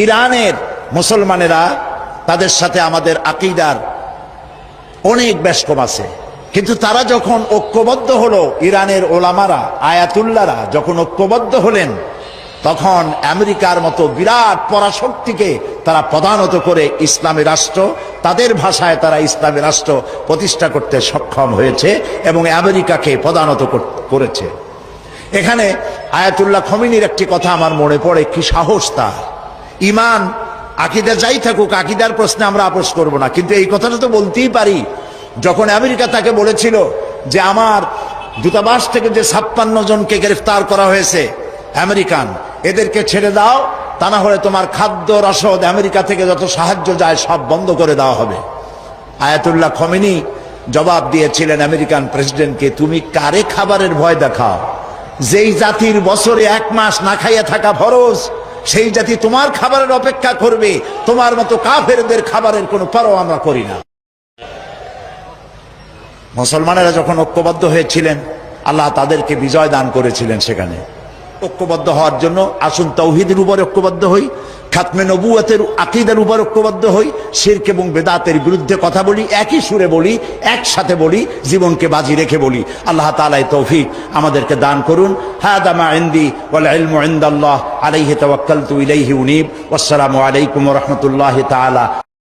ইরানের মুসলমানেরা, তাদের সাথে আমাদের আকীদার অনেক ব্যস্তম আছে, কিন্তু তারা যখন ঐক্যবদ্ধ হলো, ইরানের ওলামারা, আয়াতুল্লাহরা যখন ঐক্যবদ্ধ হলেন, তখন আমেরিকার মতো বিরাট পরাশক্তিকে তারা প্রধানত করে ইসলামী রাষ্ট্র, তাদের ভাষায় তারা ইসলামী রাষ্ট্র প্রতিষ্ঠা করতে সক্ষম হয়েছে এবং আমেরিকাকে প্রধানত করেছে। এখানে আয়াতুল্লাহ খমিনীর একটি কথা আমার মনে পড়ে, কি সাহস তার! ইমান আকীদা যাই থাকুক, আকীদার প্রশ্নে আমরা আপোষ করব না, কিন্তু এই কথাটা তো বলতেই পারি। যখন আমেরিকা তাকে বলেছিল যে আমার দূতাবাস থেকে যে 56 জনকে গ্রেফতার করা হয়েছে আমেরিকান, এদেরকে ছেড়ে দাও, তা না হলে তোমার খাদ্য রসদ আমেরিকা থেকে যত সাহায্য যায় সব বন্ধ করে দেওয়া হবে। আয়াতুল্লাহ খমেনি জবাব দিয়েছিলেন আমেরিকান প্রেসিডেন্টকে, তুমি কারে খাবারের ভয় দেখাও? যেই জাতির বছরে 1 মাস না খাইয়া থাকা ফরজ, সেই জাতি তোমার খাবারের অপেক্ষা করবে। তোমার মতো কাফেরদের খাবারের কোনো পরোয়া আমরা করি না। মুসলমানেরা যখন ঐক্যবদ্ধ হয়েছিলেন, আল্লাহ তাদেরকে বিজয় দান করেছিলেন। সেখানে ঐক্যবদ্ধ হওয়ার জন্য আসুন তাওহীদের উপর ঐক্যবদ্ধ হই, খাতমে নবুয়তের আকীদার উপর ঐক্যবদ্ধ হই, শিরক এবং বেদাতের বিরুদ্ধে কথা বলি, একই সুরে বলি, একসাথে বলি, জীবনকে বাজি রেখে বলি। আল্লাহ তাআলা তৌফিক আমাদেরকে দান করুন। হাদা মা ইনদি ওয়াল ইলমু ইনদাল্লাহ আলাইহি তাওয়াক্কালতু ইলাইহি উনীব। ওয়াসসালামু আলাইকুম ওয়া রাহমাতুল্লাহি তাআলা।